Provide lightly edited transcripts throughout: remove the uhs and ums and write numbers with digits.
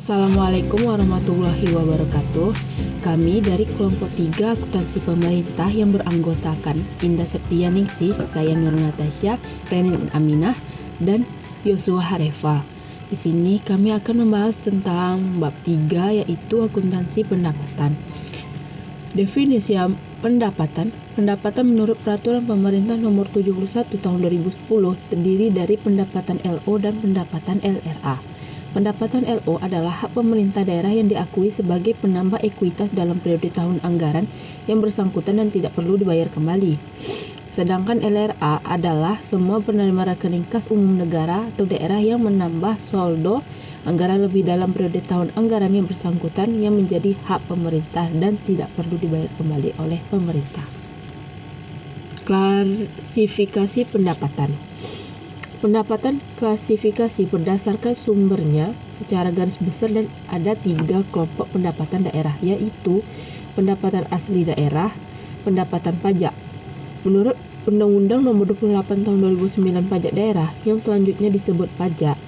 Assalamualaikum warahmatullahi wabarakatuh. Kami dari kelompok 3 akuntansi pemerintah yang beranggotakan Indah Septianingsih, saya Nur Natasha, Renin Aminah, dan Yosua Harefa. Di sini kami akan membahas tentang bab 3 yaitu akuntansi pendapatan. Definisi pendapatan menurut Peraturan Pemerintah Nomor 71 Tahun 2010 terdiri dari pendapatan LO dan pendapatan LRA. Pendapatan LO adalah hak pemerintah daerah yang diakui sebagai penambah ekuitas dalam periode tahun anggaran yang bersangkutan dan tidak perlu dibayar kembali. Sedangkan LRA adalah semua penerima rekening kas umum negara atau daerah yang menambah saldo anggaran lebih dalam periode tahun anggaran yang bersangkutan yang menjadi hak pemerintah dan tidak perlu dibayar kembali oleh pemerintah. Klasifikasi pendapatan. Pendapatan klasifikasi berdasarkan sumbernya secara garis besar dan ada 3 kelompok pendapatan daerah, yaitu pendapatan asli daerah, pendapatan pajak. Menurut Undang-Undang Nomor 28 Tahun 2009 Pajak Daerah yang selanjutnya disebut pajak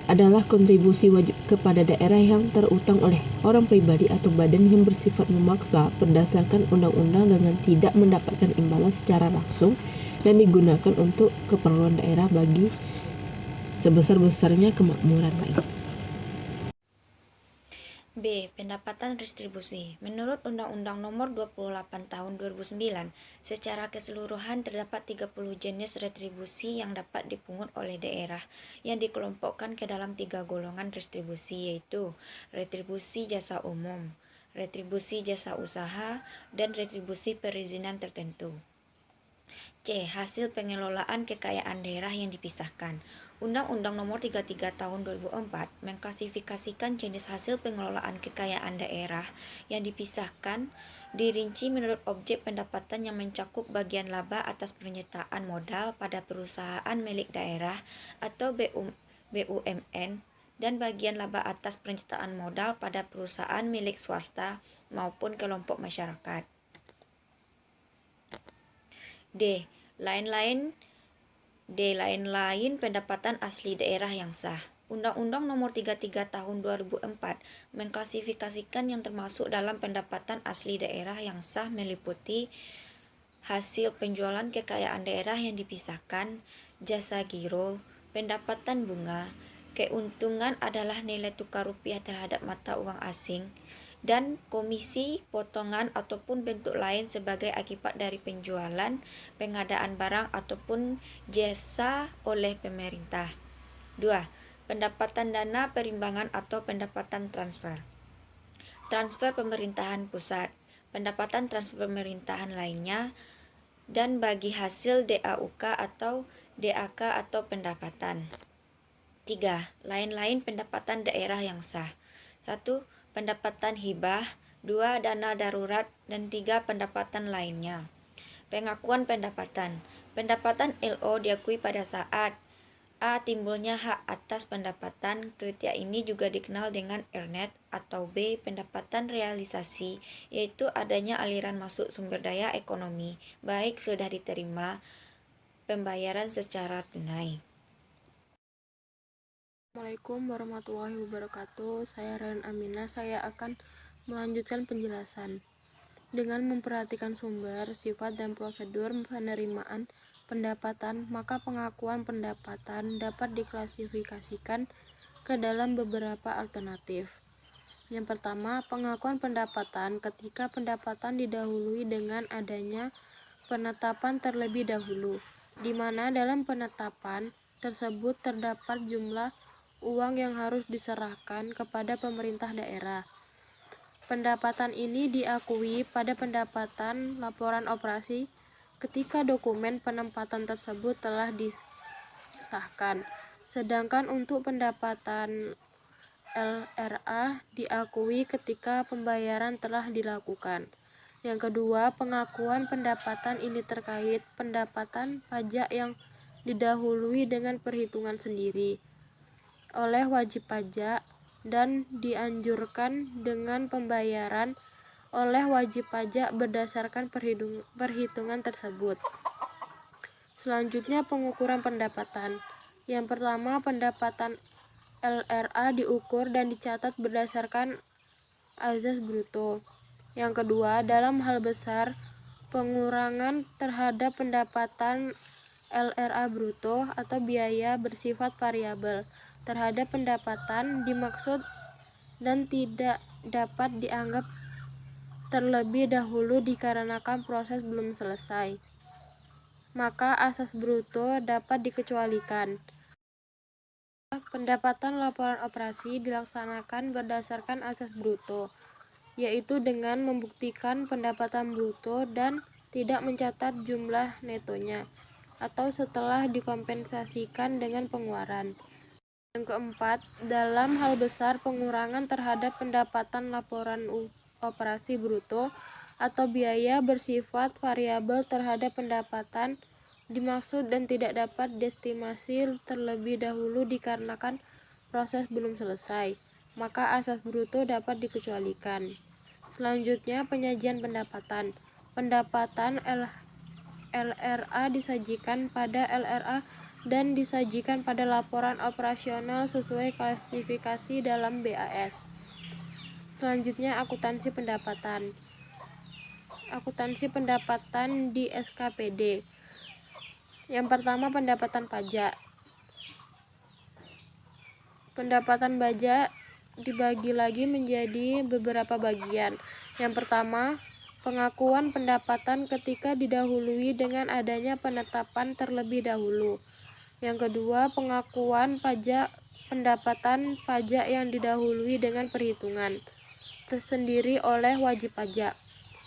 adalah kontribusi wajib kepada daerah yang terutang oleh orang pribadi atau badan yang bersifat memaksa berdasarkan undang-undang dengan tidak mendapatkan imbalan secara langsung dan digunakan untuk keperluan daerah bagi sebesar-besarnya kemakmuran rakyat. B. Pendapatan restribusi. Menurut Undang-Undang Nomor 28 Tahun 2009, secara keseluruhan terdapat 30 jenis retribusi yang dapat dipungut oleh daerah yang dikelompokkan ke dalam 3 golongan retribusi, yaitu retribusi jasa umum, retribusi jasa usaha, dan retribusi perizinan tertentu. C. Hasil pengelolaan kekayaan daerah yang dipisahkan. Undang-Undang Nomor 33 Tahun 2004 mengklasifikasikan jenis hasil pengelolaan kekayaan daerah yang dipisahkan dirinci menurut objek pendapatan yang mencakup bagian laba atas penyertaan modal pada perusahaan milik daerah atau BUMN dan bagian laba atas penyertaan modal pada perusahaan milik swasta maupun kelompok masyarakat. D. Lain-lain pendapatan asli daerah yang sah. Undang-Undang Nomor 33 Tahun 2004 mengklasifikasikan yang termasuk dalam pendapatan asli daerah yang sah meliputi hasil penjualan kekayaan daerah yang dipisahkan, jasa giro, pendapatan bunga, keuntungan adalah nilai tukar rupiah terhadap mata uang asing, dan komisi, potongan ataupun bentuk lain sebagai akibat dari penjualan, pengadaan barang ataupun jasa oleh pemerintah. 2. Pendapatan dana perimbangan atau pendapatan transfer. Transfer pemerintahan pusat, pendapatan transfer pemerintahan lainnya, dan bagi hasil DAUK atau DAK atau pendapatan. 3. Lain-lain pendapatan daerah yang sah. 1. Pendapatan hibah, 2. Dana darurat, dan 3. Pendapatan lainnya. Pengakuan pendapatan. Pendapatan LO diakui pada saat A. Timbulnya hak atas pendapatan. Kriteria ini juga dikenal dengan earned, atau B. Pendapatan realisasi, yaitu adanya aliran masuk sumber daya ekonomi, baik sudah diterima pembayaran secara tunai. Assalamualaikum warahmatullahi wabarakatuh. Saya Renin Aminah. Saya akan melanjutkan penjelasan. Dengan memperhatikan sumber, sifat, dan prosedur penerimaan pendapatan, maka pengakuan pendapatan dapat diklasifikasikan ke dalam beberapa alternatif. Yang pertama, pengakuan pendapatan ketika pendapatan didahului dengan adanya penetapan terlebih dahulu, di mana dalam penetapan tersebut terdapat jumlah uang yang harus diserahkan kepada pemerintah daerah. Pendapatan ini diakui pada pendapatan laporan operasi ketika dokumen penempatan tersebut telah disahkan. Sedangkan untuk pendapatan LRA diakui ketika pembayaran telah dilakukan. Yang kedua, pengakuan pendapatan ini terkait pendapatan pajak yang didahului dengan perhitungan sendiri oleh wajib pajak dan dianjurkan dengan pembayaran oleh wajib pajak berdasarkan perhitungan tersebut. Selanjutnya, pengukuran pendapatan. Yang pertama, pendapatan LRA diukur dan dicatat berdasarkan azas bruto. Yang kedua, dalam hal besar, pengurangan terhadap pendapatan LRA bruto atau biaya bersifat variabel terhadap pendapatan dimaksud dan tidak dapat dianggap terlebih dahulu dikarenakan proses belum selesai. Maka asas bruto dapat dikecualikan. Pendapatan laporan operasi dilaksanakan berdasarkan asas bruto, yaitu dengan membuktikan pendapatan bruto dan tidak mencatat jumlah netonya, atau setelah dikompensasikan dengan pengeluaran. Yang keempat, dalam hal besar pengurangan terhadap pendapatan laporan operasi bruto atau biaya bersifat variabel terhadap pendapatan dimaksud dan tidak dapat diestimasi terlebih dahulu dikarenakan proses belum selesai, maka asas bruto dapat dikecualikan. Selanjutnya, penyajian pendapatan. Pendapatan LRA disajikan pada LRA dan disajikan pada laporan operasional sesuai klasifikasi dalam BAS. Selanjutnya, akuntansi pendapatan. Akuntansi pendapatan di SKPD. Yang pertama, pendapatan pajak. Pendapatan pajak dibagi lagi menjadi beberapa bagian. Yang pertama, pengakuan pendapatan ketika didahului dengan adanya penetapan terlebih dahulu. Yang kedua, pengakuan pajak pendapatan pajak yang didahului dengan perhitungan tersendiri oleh wajib pajak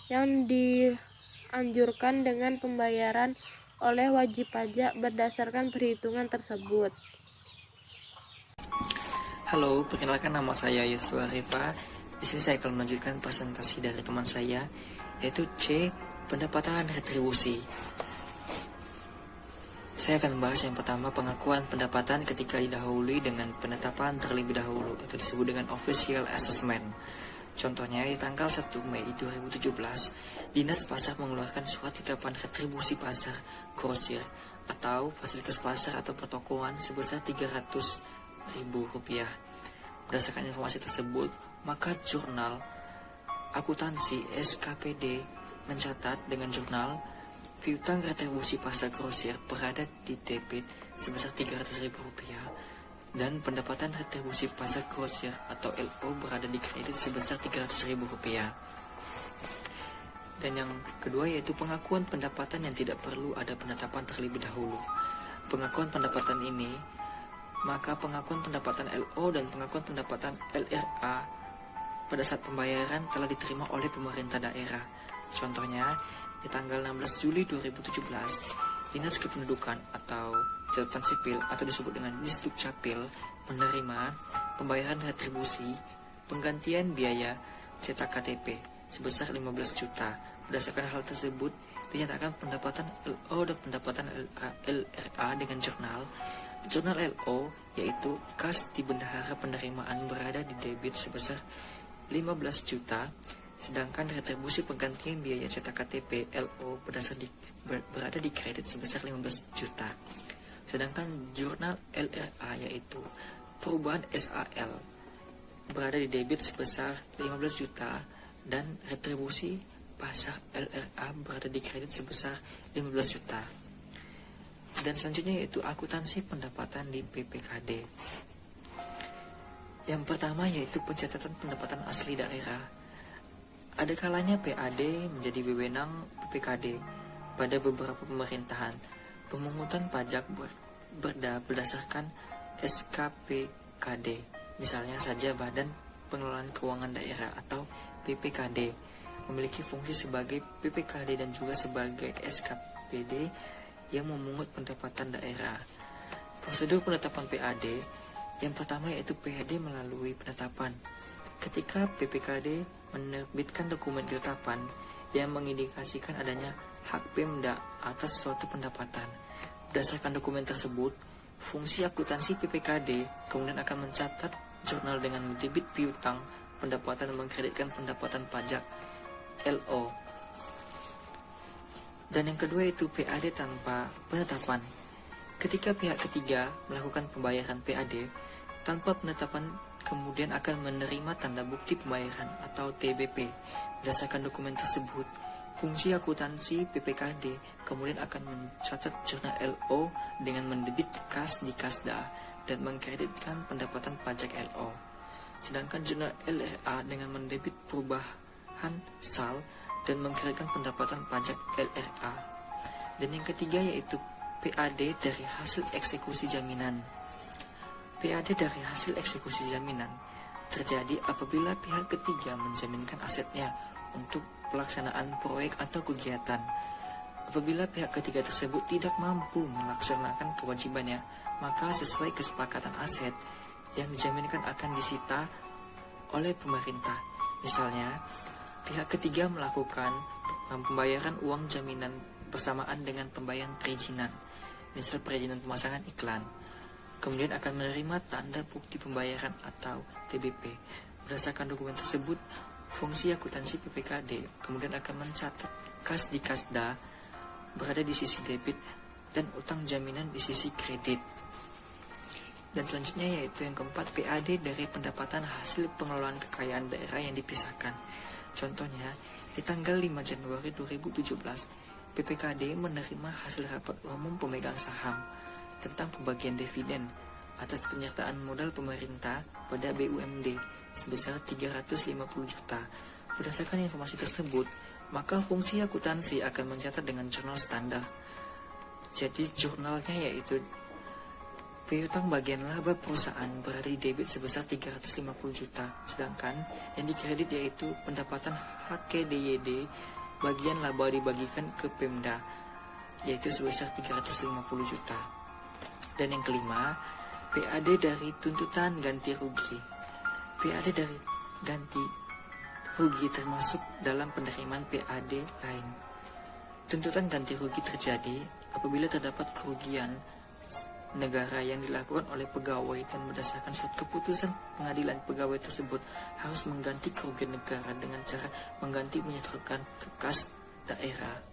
yang dianjurkan dengan pembayaran oleh wajib pajak berdasarkan perhitungan tersebut. Halo, perkenalkan nama saya Yosua Rifa. Di sini saya akan melanjutkan presentasi dari teman saya, yaitu C, pendapatan retribusi. Saya akan membahas yang pertama, pengakuan pendapatan ketika didahului dengan penetapan terlebih dahulu, atau disebut dengan official assessment. Contohnya, di tanggal 1 Mei 2017, Dinas Pasar mengeluarkan surat tetapkan retribusi pasar grosir atau fasilitas pasar atau pertokoan sebesar Rp300.000. Berdasarkan informasi tersebut, maka jurnal akuntansi SKPD mencatat dengan jurnal piutang retribusi pasar grosir berada di debit sebesar Rp300.000 dan pendapatan retribusi pasar grosir atau LO berada di kredit sebesar Rp300.000. Dan yang kedua yaitu pengakuan pendapatan yang tidak perlu ada penetapan terlebih dahulu. Pengakuan pendapatan ini, maka pengakuan pendapatan LO dan pengakuan pendapatan LRA pada saat pembayaran telah diterima oleh pemerintah daerah. Contohnya, di tanggal 16 Juli 2017, Dinas Kependudukan atau Catatan Sipil atau disebut dengan Disdukcapil menerima pembayaran retribusi penggantian biaya cetak KTP sebesar 15 juta. Berdasarkan hal tersebut, dinyatakan pendapatan LO dan pendapatan LRA dengan jurnal LO yaitu kas di bendahara penerimaan berada di debit sebesar 15 juta, sedangkan retribusi penggantian biaya cetak KTP LO berada di kredit sebesar 15 juta. Sedangkan jurnal LRA yaitu perubahan SAL berada di debit sebesar 15 juta dan retribusi pasar LRA berada di kredit sebesar 15 juta. Dan selanjutnya yaitu akuntansi pendapatan di PPKD. Yang pertama yaitu pencatatan pendapatan asli daerah. Ada kalanya PAD menjadi wewenang PPKD pada beberapa pemerintahan. Pemungutan pajak berdasarkan SKPKD, misalnya saja Badan Pengelolaan Keuangan Daerah atau BPKD, memiliki fungsi sebagai PPKD dan juga sebagai SKPD yang memungut pendapatan daerah. Prosedur penetapan PAD yang pertama yaitu PAD melalui penetapan. Ketika PPKD menerbitkan dokumen ketetapan yang mengindikasikan adanya hak Pemda atas suatu pendapatan. Berdasarkan dokumen tersebut, fungsi akuntansi PPKD kemudian akan mencatat jurnal dengan debit piutang pendapatan dan mengkreditkan pendapatan pajak LO. Dan yang kedua itu PAD tanpa penetapan. Ketika pihak ketiga melakukan pembayaran PAD, tanpa penetapan kemudian akan menerima tanda bukti pembayaran atau TBP. Berdasarkan dokumen tersebut, fungsi akuntansi PPKD kemudian akan mencatat jurnal LO dengan mendebit kas di Kasda dan mengkreditkan pendapatan pajak LO. Sedangkan jurnal LRA dengan mendebit perubahan SAL dan mengkreditkan pendapatan pajak LRA. Dan yang ketiga yaitu PAD dari hasil eksekusi jaminan. PAD dari hasil eksekusi jaminan terjadi apabila pihak ketiga menjaminkan asetnya untuk pelaksanaan proyek atau kegiatan. Apabila pihak ketiga tersebut tidak mampu melaksanakan kewajibannya, maka sesuai kesepakatan aset yang dijaminkan akan disita oleh pemerintah. Misalnya, pihak ketiga melakukan pembayaran uang jaminan bersamaan dengan pembayaran perizinan, misal perizinan pemasangan iklan. Kemudian akan menerima tanda bukti pembayaran atau TBP. Berdasarkan dokumen tersebut, fungsi akuntansi PPKD kemudian akan mencatat kas di Kasda berada di sisi debit dan utang jaminan di sisi kredit. Dan selanjutnya yaitu yang keempat, PAD dari pendapatan hasil pengelolaan kekayaan daerah yang dipisahkan. Contohnya, di tanggal 5 Januari 2017, PPKD menerima hasil rapat umum pemegang saham tentang pembagian dividen atas penyertaan modal pemerintah pada BUMD sebesar 350 juta. Berdasarkan informasi tersebut, maka fungsi akuntansi akan mencatat dengan jurnal standar. Jadi jurnalnya yaitu piutang bagian laba perusahaan berada di debit sebesar 350 juta, sedangkan yang dikredit yaitu pendapatan HKDYD bagian laba dibagikan ke Pemda yaitu sebesar 350 juta. Dan yang kelima, PAD dari tuntutan ganti rugi. PAD dari ganti rugi termasuk dalam penerimaan PAD lain. Tuntutan ganti rugi terjadi apabila terdapat kerugian negara yang dilakukan oleh pegawai dan berdasarkan suatu keputusan pengadilan, pegawai tersebut harus mengganti kerugian negara dengan cara mengganti menyetorkan ke kas daerah.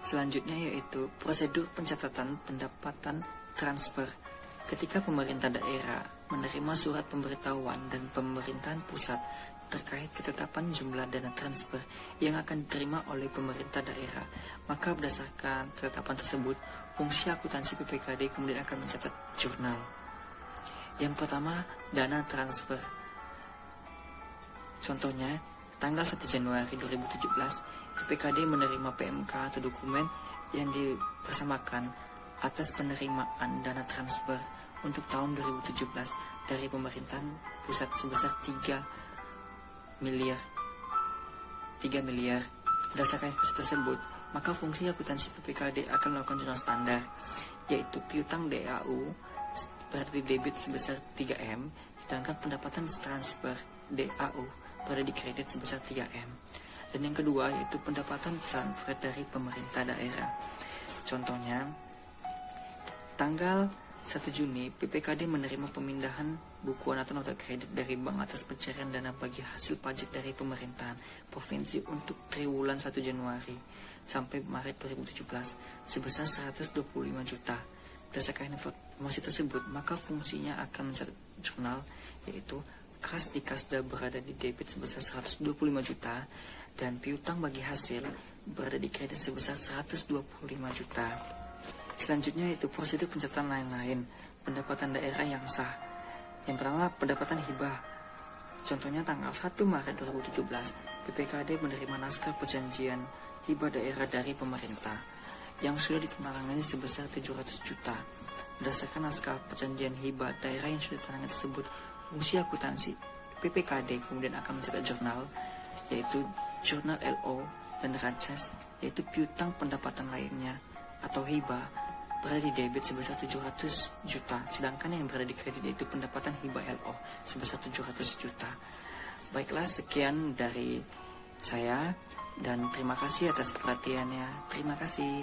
Selanjutnya yaitu prosedur pencatatan pendapatan transfer. Ketika pemerintah daerah menerima surat pemberitahuan dan pemerintahan pusat terkait ketetapan jumlah dana transfer yang akan diterima oleh pemerintah daerah, maka berdasarkan ketetapan tersebut, fungsi akuntansi PPKD kemudian akan mencatat jurnal. Yang pertama, dana transfer. Contohnya, tanggal 1 Januari 2017, PPKD menerima PMK atau dokumen yang dipersamakan atas penerimaan dana transfer untuk tahun 2017 dari pemerintahan pusat sebesar 3 miliar. Berdasarkan informasi tersebut, maka fungsi akuntansi PPKD akan melakukan jurnal standar, yaitu piutang DAU berada di debit sebesar 3M, sedangkan pendapatan transfer DAU berada di kredit sebesar 3M. Dan yang kedua yaitu pendapatan transfer dari pemerintah daerah. Contohnya, tanggal 1 Juni, PPKD menerima pemindahan bukuan atau nota kredit dari bank atas pencairan dana bagi hasil pajak dari pemerintahan provinsi untuk triwulan 1 Januari sampai Maret 2017 sebesar 125 juta. Berdasarkan informasi tersebut, maka fungsinya akan mencatat jurnal, yaitu kas di Kasda berada di debit sebesar 125 juta dan piutang bagi hasil berada di kredit sebesar 125 juta. Selanjutnya itu prosedur pencatatan lain-lain pendapatan daerah yang sah. Yang pertama, pendapatan hibah. Contohnya tanggal 1 Maret 2017, PPKD menerima naskah perjanjian hibah daerah dari pemerintah yang sudah ditandatangani sebesar 700 juta. Berdasarkan naskah perjanjian hibah daerah yang sudah ditandatangani tersebut, fungsi akuntansi PPKD kemudian akan mencatat jurnal, yaitu jurnal LO dan rances, yaitu piutang pendapatan lainnya atau hibah berada di debit sebesar 700 juta, sedangkan yang berada di kredit yaitu pendapatan hibah LO sebesar 700 juta. Baiklah, sekian dari saya dan terima kasih atas perhatiannya. Terima kasih.